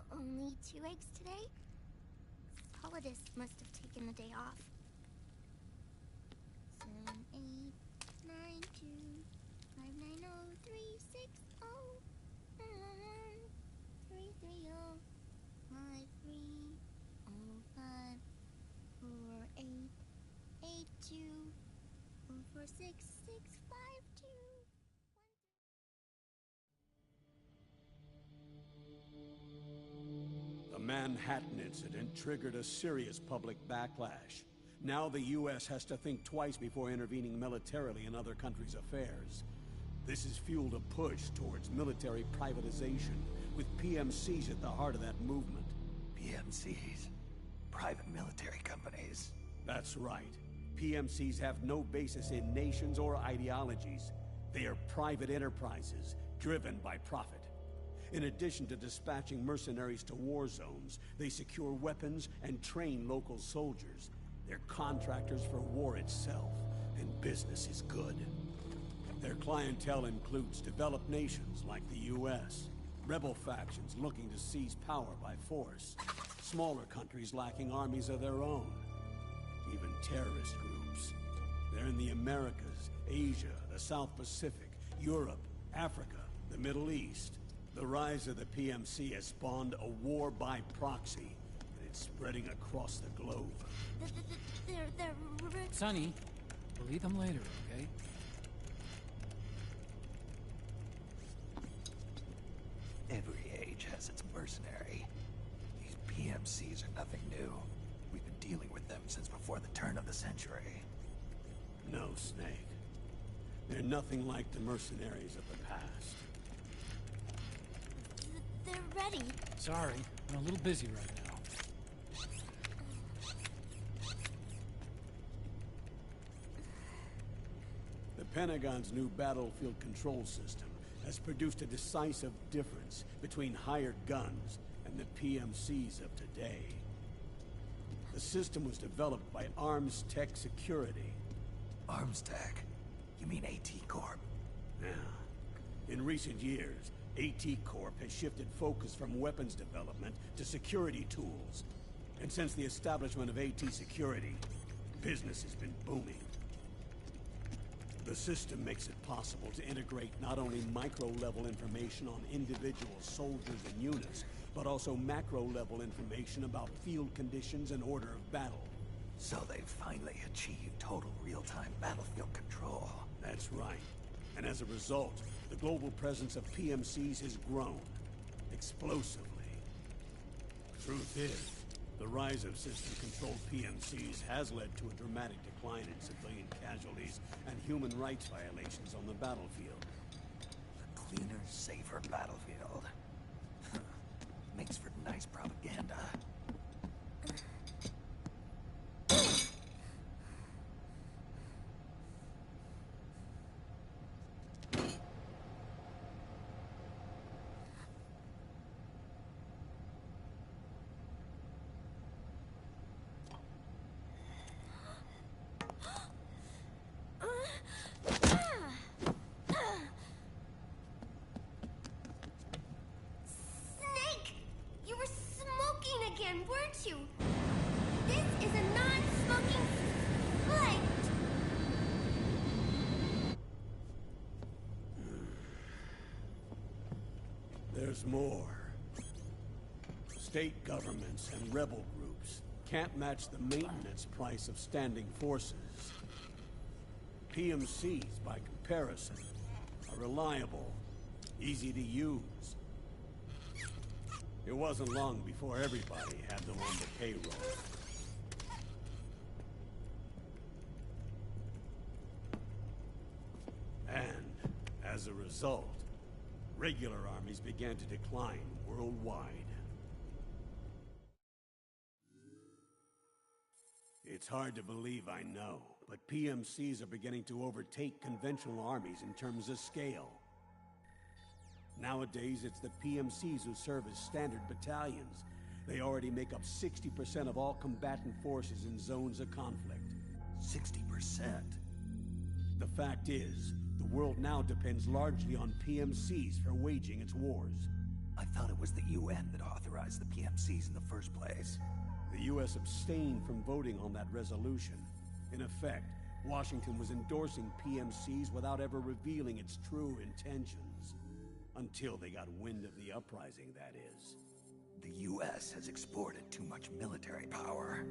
Only 2 eggs today? Solidus must have taken the day off. 7, 8, 9, 2, 5, 9, 0, 3, 6, 0, 3, 3, 0, 5, 3, 0, 5, 4, 8, 8, 2, 4, 6, 6, 5, 2. The Manhattan incident triggered a serious public backlash. Now the U.S. has to think twice before intervening militarily in other countries' affairs. This has fueled a push towards military privatization, with PMCs at the heart of that movement. PMCs? Private military companies? That's right. PMCs have no basis in nations or ideologies. They are private enterprises, driven by profit. In addition to dispatching mercenaries to war zones, they secure weapons and train local soldiers. They're contractors for war itself, and business is good. Their clientele includes developed nations like the U.S., rebel factions looking to seize power by force, smaller countries lacking armies of their own, even terrorist groups. They're in the Americas, Asia, the South Pacific, Europe, Africa, the Middle East. The rise of the PMC has spawned a war by proxy, and it's spreading across the globe. They're... Sonny, we'll eat them later, okay? Every age has its mercenary. These PMCs are nothing new. We've been dealing with them since before the turn of the century. No, Snake. They're nothing like the mercenaries of the past. They're ready. Sorry, I'm a little busy right now. The Pentagon's new battlefield control system has produced a decisive difference between hired guns and the PMCs of today. The system was developed by Arms Tech Security. Arms Tech? You mean AT Corp? Yeah. In recent years, AT Corp has shifted focus from weapons development to security tools. And since the establishment of AT Security, business has been booming. The system makes it possible to integrate not only micro-level information on individual soldiers and units, but also macro-level information about field conditions and order of battle. So they've finally achieved total real-time battlefield control. That's right. And as a result, the global presence of PMCs has grown explosively. Truth is, the rise of system-controlled PMCs has led to a dramatic decline in civilian casualties and human rights violations on the battlefield. A cleaner, safer battlefield. Makes for nice propaganda. Snake! You were smoking again, weren't you? This is a non-smoking flight. There's more. State governments and rebel groups can't match the maintenance price of standing forces. PMCs, by comparison, are reliable, easy to use. It wasn't long before everybody had them on the payroll. And, as a result, regular armies began to decline worldwide. It's hard to believe, I know, but PMCs are beginning to overtake conventional armies in terms of scale. Nowadays, it's the PMCs who serve as standard battalions. They already make up 60% of all combatant forces in zones of conflict. 60%? The fact is, the world now depends largely on PMCs for waging its wars. I thought it was the UN that authorized the PMCs in the first place. The U.S. abstained from voting on that resolution. In effect, Washington was endorsing PMCs without ever revealing its true intentions. Until they got wind of the uprising, that is. The U.S. has exported too much military power,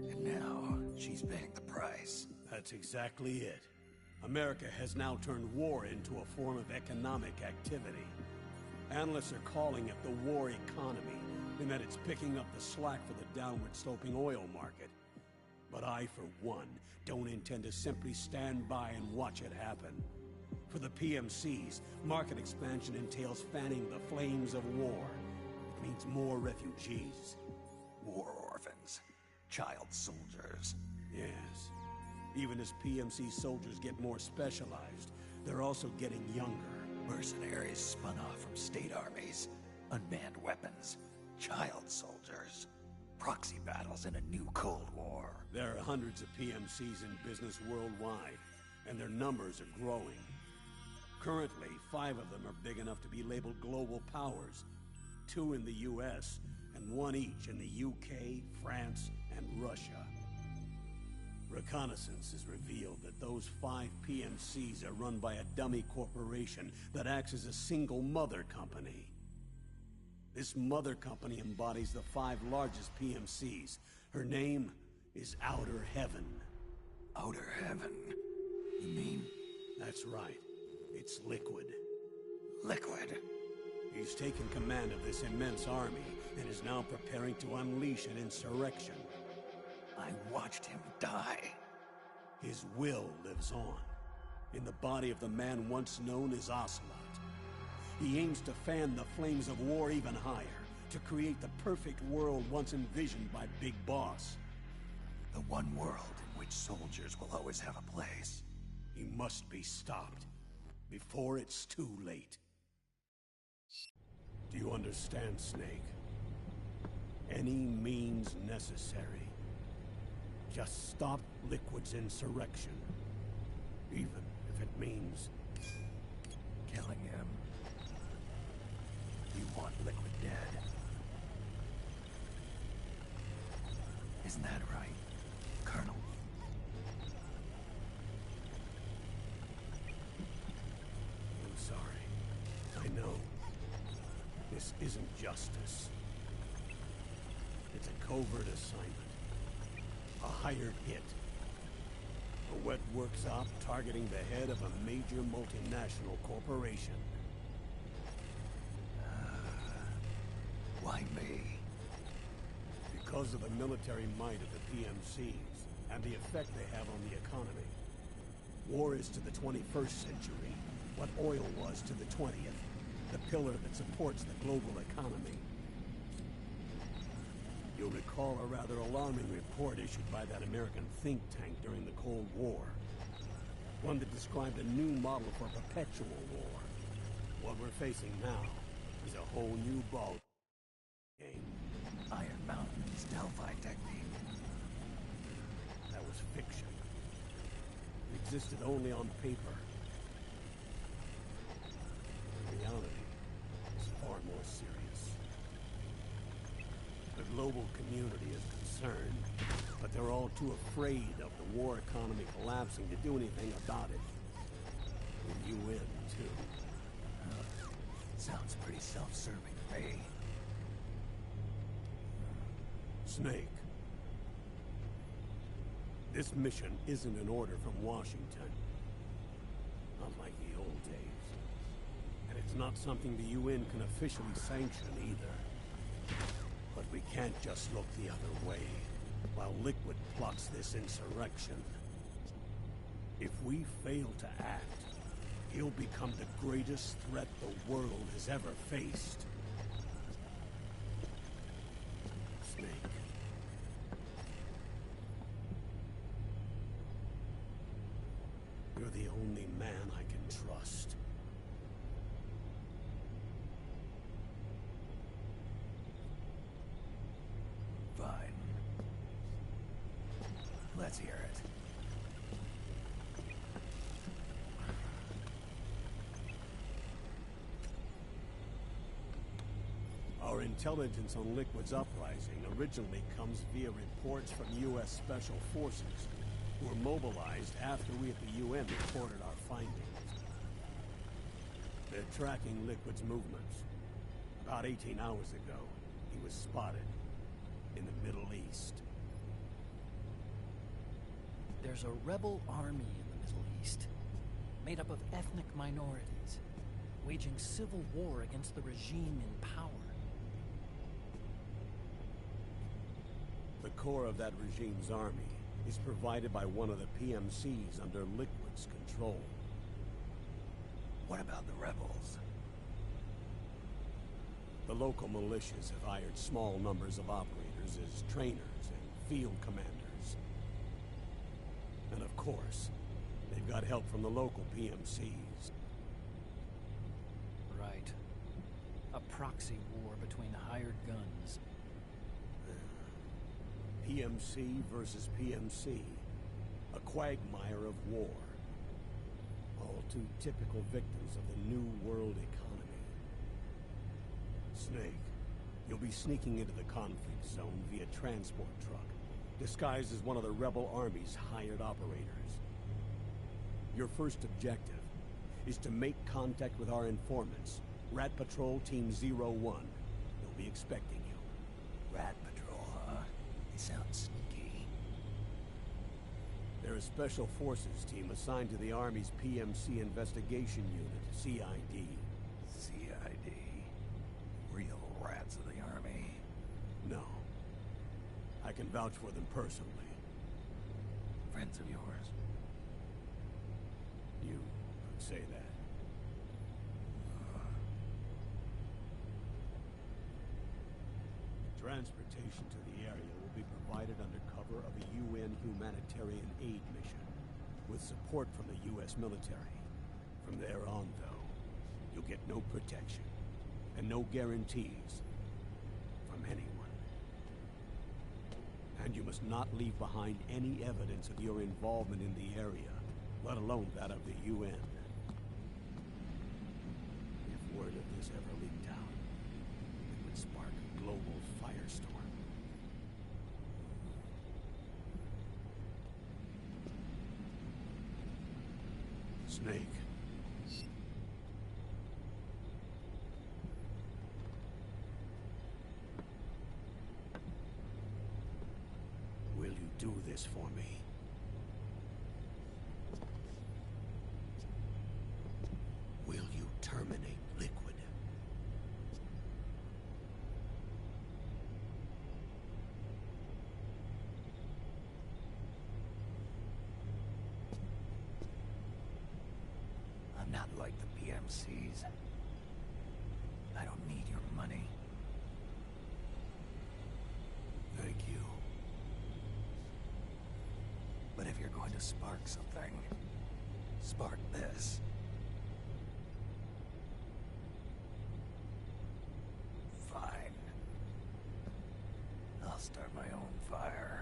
and now she's paying the price. That's exactly it. America has now turned war into a form of economic activity. Analysts are calling it the war economy, in that it's picking up the slack for the downward-sloping oil market. But I, for one, don't intend to simply stand by and watch it happen. For the PMCs, market expansion entails fanning the flames of war. It means more refugees. War orphans. Child soldiers. Yes. Even as PMC soldiers get more specialized, they're also getting younger. Mercenaries spun off from state armies. Unmanned weapons. Child soldiers. Proxy battles in a new Cold War. There are hundreds of PMCs in business worldwide, and their numbers are growing. Currently, 5 of them are big enough to be labeled global powers. 2 in the US, and 1 each in the UK, France, and Russia. Reconnaissance has revealed that those 5 PMCs are run by a dummy corporation that acts as a single mother company. This mother company embodies the 5 largest PMCs. Her name is Outer Heaven. Outer Heaven? You mean? That's right. It's Liquid. Liquid? He's taken command of this immense army, and is now preparing to unleash an insurrection. I watched him die. His will lives on, in the body of the man once known as Ocelot. He aims to fan the flames of war even higher, to create the perfect world once envisioned by Big Boss. The one world in which soldiers will always have a place. He must be stopped, before it's too late. Do you understand, Snake? Any means necessary. Just stop Liquid's insurrection. Even if it means killing him. You want Liquid dead. Isn't that right, Colonel? I'm sorry. I know. This isn't justice. It's a covert assignment. A hired hit. A wet works op targeting the head of a major multinational corporation. Why me? Because of the military might of the PMCs, and the effect they have on the economy. War is to the 21st century what oil was to the 20th, the pillar that supports the global economy. You'll recall a rather alarming report issued by that American think tank during the Cold War. One that described a new model for perpetual war. What we're facing now is a whole new ball game. Iron Mountain's Delphi technique. That was fiction. It existed only on paper. Reality is far more serious. The global community is concerned, but they're all too afraid of the war economy collapsing to do anything about it. The UN, too. Sounds pretty self-serving to me. Snake. This mission isn't an order from Washington. Not like the old days. And it's not something the UN can officially sanction either. But we can't just look the other way, while Liquid plots this insurrection. If we fail to act, he'll become the greatest threat the world has ever faced. Snake. You're the only man I can trust. Fine. Let's hear it. Our intelligence on Liquid's uprising originally comes via reports from U.S. Special Forces, who were mobilized after we at the UN reported our findings. They're tracking Liquid's movements. About 18 hours ago, he was spotted in the Middle East. There's a rebel army in the Middle East, made up of ethnic minorities, waging civil war against the regime in power. The core of that regime's army is provided by one of the PMCs under Liquid's control. What about the rebels? The local militias have hired small numbers of operators as trainers and field commanders. And of course, they've got help from the local PMCs. Right. A proxy war between hired guns. PMC versus PMC. A quagmire of war. All too typical victims of the New World economy. Snake, you'll be sneaking into the conflict zone via transport truck, disguised as one of the rebel army's hired operators. Your first objective is to make contact with our informants, Rat Patrol Team 01. They'll be expecting you. Rat Patrol, huh? It sounds sneaky. They're a special forces team assigned to the Army's PMC Investigation Unit, CID. CID. Real rats of the Army. I can vouch for them personally. Friends of yours? You could say that. Transportation to the area will be provided under cover of a UN humanitarian aid mission, with support from the U.S. military. From there on, though, you'll get no protection, and no guarantees from anyone. And you must not leave behind any evidence of your involvement in the area, let alone that of the UN. If word of this ever leaked out, it would spark a global firestorm. Snake. Will you do this for me? Will you terminate Liquid? I'm not like the PMCs. I don't need your money. Thank you. But if you're going to spark something, spark this. Fine. I'll start my own fire.